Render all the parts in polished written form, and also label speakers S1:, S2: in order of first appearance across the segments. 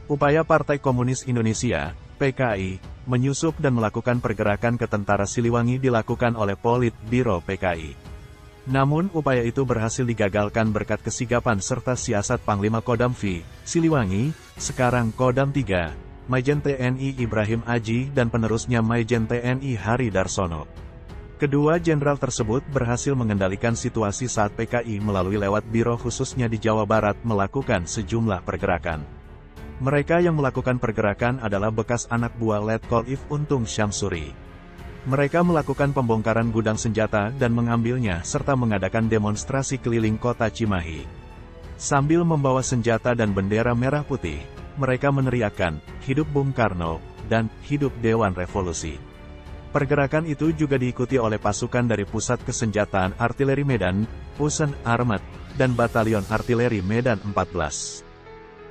S1: Upaya Partai Komunis Indonesia, PKI, menyusup dan melakukan pergerakan ke Tentara Siliwangi dilakukan oleh Politbiro PKI. Namun upaya itu berhasil digagalkan berkat kesigapan serta siasat Panglima Kodam V, Siliwangi, sekarang Kodam 3, Majen TNI Ibrahim Aji dan penerusnya Majen TNI Hari Darsono. Kedua jenderal tersebut berhasil mengendalikan situasi saat PKI melalui lewat biro khususnya di Jawa Barat melakukan sejumlah pergerakan. Mereka yang melakukan pergerakan adalah bekas anak buah Letkol If Untung Syamsuri. Mereka melakukan pembongkaran gudang senjata dan mengambilnya serta mengadakan demonstrasi keliling kota Cimahi. Sambil membawa senjata dan bendera merah putih, mereka meneriakkan, "Hidup Bung Karno," dan "Hidup Dewan Revolusi." Pergerakan itu juga diikuti oleh pasukan dari Pusat Kesenjataan Artileri Medan, Pusen Armet, dan Batalion Artileri Medan 14.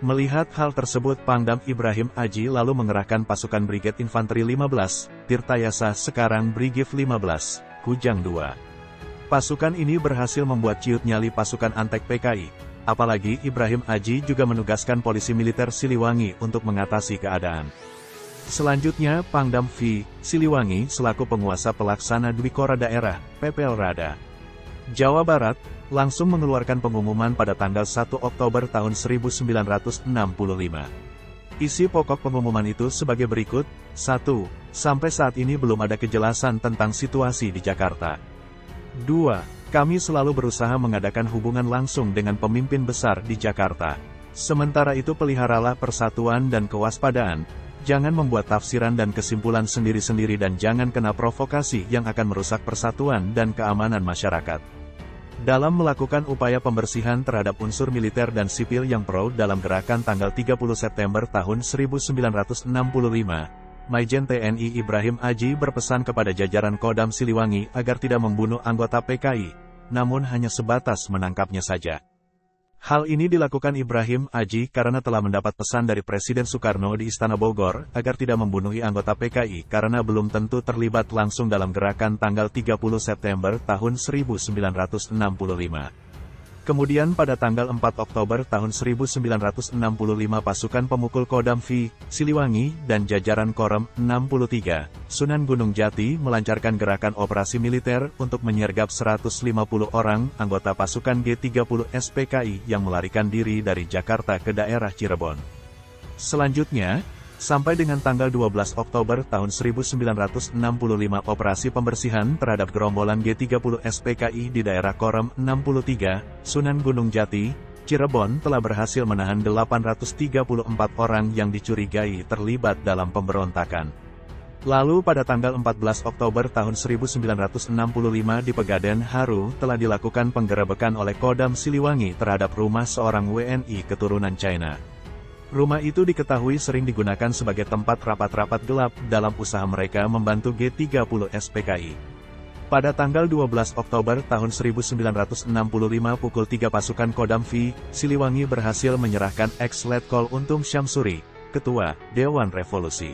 S1: Melihat hal tersebut Pangdam Ibrahim Aji lalu mengerahkan pasukan Brigade Infanteri 15, Tirtayasa sekarang Brigif 15, Kujang 2. Pasukan ini berhasil membuat ciut nyali pasukan Antek PKI, apalagi Ibrahim Aji juga menugaskan polisi militer Siliwangi untuk mengatasi keadaan. Selanjutnya Pangdam V, Siliwangi selaku penguasa pelaksana Dwikora Daerah, Pepelrada Jawa Barat, langsung mengeluarkan pengumuman pada tanggal 1 Oktober tahun 1965. Isi pokok pengumuman itu sebagai berikut. 1. Sampai saat ini belum ada kejelasan tentang situasi di Jakarta. 2. Kami selalu berusaha mengadakan hubungan langsung dengan pemimpin besar di Jakarta. Sementara itu peliharalah persatuan dan kewaspadaan. Jangan membuat tafsiran dan kesimpulan sendiri-sendiri dan jangan kena provokasi yang akan merusak persatuan dan keamanan masyarakat. Dalam melakukan upaya pembersihan terhadap unsur militer dan sipil yang pro dalam gerakan tanggal 30 September tahun 1965, Majen TNI Ibrahim Aji berpesan kepada jajaran Kodam Siliwangi agar tidak membunuh anggota PKI, namun hanya sebatas menangkapnya saja. Hal ini dilakukan Ibrahim Aji karena telah mendapat pesan dari Presiden Soekarno di Istana Bogor agar tidak membunuhi anggota PKI karena belum tentu terlibat langsung dalam gerakan tanggal 30 September tahun 1965. Kemudian pada tanggal 4 Oktober tahun 1965 pasukan pemukul Kodam V, Siliwangi, dan jajaran Korem 63, Sunan Gunung Jati melancarkan gerakan operasi militer untuk menyergap 150 orang anggota pasukan G30 SPKI yang melarikan diri dari Jakarta ke daerah Cirebon. Selanjutnya, sampai dengan tanggal 12 Oktober tahun 1965 operasi pembersihan terhadap gerombolan G30 SPKI di daerah Korem 63, Sunan Gunung Jati, Cirebon telah berhasil menahan 834 orang yang dicurigai terlibat dalam pemberontakan. Lalu pada tanggal 14 Oktober tahun 1965 di Pegadaian Haru telah dilakukan penggerebekan oleh Kodam Siliwangi terhadap rumah seorang WNI keturunan China. Rumah itu diketahui sering digunakan sebagai tempat rapat-rapat gelap dalam usaha mereka membantu G30 SPKI. Pada tanggal 12 Oktober tahun 1965 pukul 3 pasukan Kodam V, Siliwangi berhasil menyerahkan ex-Letkol Untung Syamsuri, Ketua Dewan Revolusi.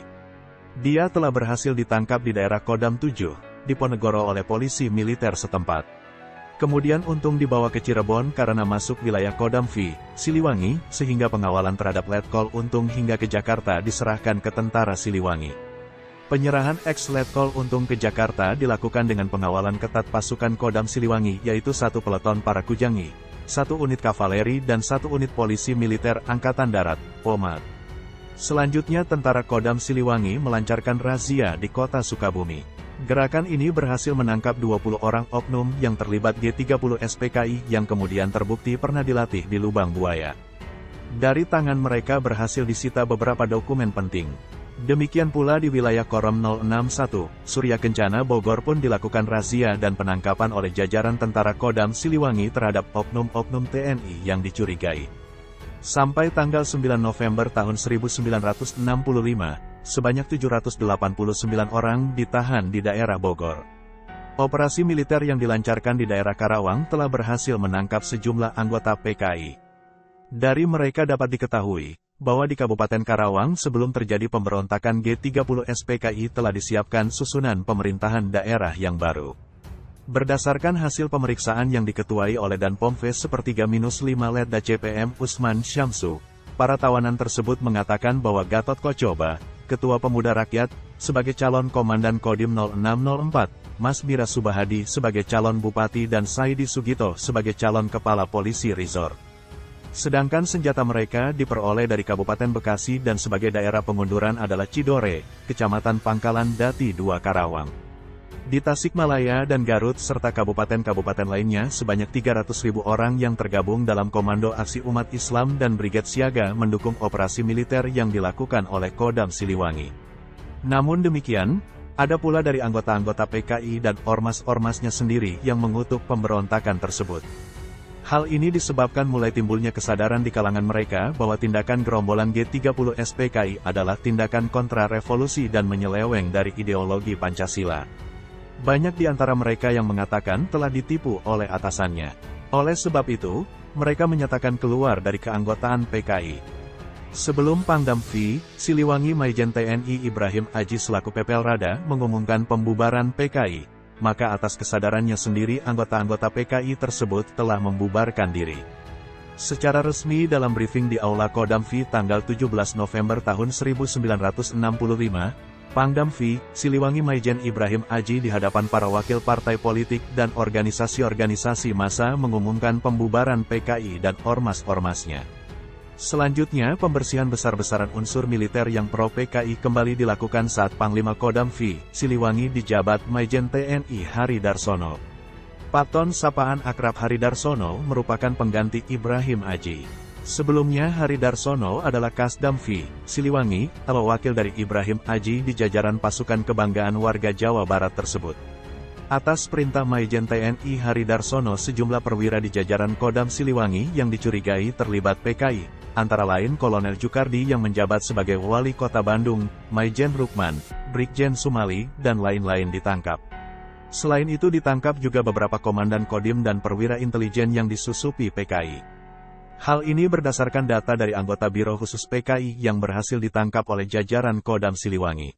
S1: Dia telah berhasil ditangkap di daerah Kodam 7, Diponegoro oleh polisi militer setempat. Kemudian Untung dibawa ke Cirebon karena masuk wilayah Kodam V, Siliwangi, sehingga pengawalan terhadap Letkol Untung hingga ke Jakarta diserahkan ke Tentara Siliwangi. Penyerahan ex-Letkol Untung ke Jakarta dilakukan dengan pengawalan ketat pasukan Kodam Siliwangi yaitu 1 peleton para Kujangi, 1 unit kavaleri dan 1 unit polisi militer Angkatan Darat, POMAD. Selanjutnya Tentara Kodam Siliwangi melancarkan razia di kota Sukabumi. Gerakan ini berhasil menangkap 20 orang oknum yang terlibat G30 SPKI yang kemudian terbukti pernah dilatih di Lubang Buaya. Dari tangan mereka berhasil disita beberapa dokumen penting. Demikian pula di wilayah Korem 061, Surya Kencana Bogor pun dilakukan razia dan penangkapan oleh jajaran Tentara Kodam Siliwangi terhadap oknum-oknum TNI yang dicurigai. Sampai tanggal 9 November tahun 1965, sebanyak 789 orang ditahan di daerah Bogor. Operasi militer yang dilancarkan di daerah Karawang telah berhasil menangkap sejumlah anggota PKI. Dari mereka dapat diketahui, bahwa di Kabupaten Karawang sebelum terjadi pemberontakan G30 SPKI telah disiapkan susunan pemerintahan daerah yang baru. Berdasarkan hasil pemeriksaan yang diketuai oleh Danpom V Sepertiga-5 Letda CPM Usman Syamsu, para tawanan tersebut mengatakan bahwa Gatot Kocoba, Ketua Pemuda Rakyat, sebagai calon Komandan Kodim 0604, Mas Mira Subahadi sebagai calon Bupati dan Saidi Sugito sebagai calon Kepala Polisi Resort. Sedangkan senjata mereka diperoleh dari Kabupaten Bekasi dan sebagai daerah pengunduran adalah Cidore, Kecamatan Pangkalan Dati 2 Karawang. Di Tasikmalaya dan Garut serta kabupaten-kabupaten lainnya sebanyak 300.000 orang yang tergabung dalam Komando Aksi Umat Islam dan Brigade Siaga mendukung operasi militer yang dilakukan oleh Kodam Siliwangi. Namun demikian, ada pula dari anggota-anggota PKI dan ormas-ormasnya sendiri yang mengutuk pemberontakan tersebut. Hal ini disebabkan mulai timbulnya kesadaran di kalangan mereka bahwa tindakan gerombolan G30 SPKI adalah tindakan kontra-revolusi dan menyeleweng dari ideologi Pancasila. Banyak di antara mereka yang mengatakan telah ditipu oleh atasannya. Oleh sebab itu, mereka menyatakan keluar dari keanggotaan PKI. Sebelum Pangdam V, Siliwangi Maijen TNI Ibrahim Aji selaku Pepelrada mengumumkan pembubaran PKI, maka atas kesadarannya sendiri anggota-anggota PKI tersebut telah membubarkan diri. Secara resmi dalam briefing di Aula Kodam V tanggal 17 November tahun 1965, Pangdam V, Siliwangi Maijen Ibrahim Aji di hadapan para wakil partai politik dan organisasi-organisasi massa mengumumkan pembubaran PKI dan ormas-ormasnya. Selanjutnya pembersihan besar-besaran unsur militer yang pro-PKI kembali dilakukan saat Panglima Kodam V, Siliwangi dijabat Maijen TNI Hari Darsono. Paton sapaan akrab Hari Darsono merupakan pengganti Ibrahim Aji. Sebelumnya Hari Darsono adalah Kasdam V, Siliwangi, atau wakil dari Ibrahim Aji di jajaran pasukan kebanggaan warga Jawa Barat tersebut. Atas perintah Maijen TNI Hari Darsono sejumlah perwira di jajaran Kodam Siliwangi yang dicurigai terlibat PKI, antara lain Kolonel Jukardi yang menjabat sebagai Wali Kota Bandung, Maijen Rukman, Brigjen Sumali, dan lain-lain ditangkap. Selain itu ditangkap juga beberapa komandan Kodim dan perwira intelijen yang disusupi PKI. Hal ini berdasarkan data dari anggota Biro Khusus PKI yang berhasil ditangkap oleh jajaran Kodam Siliwangi.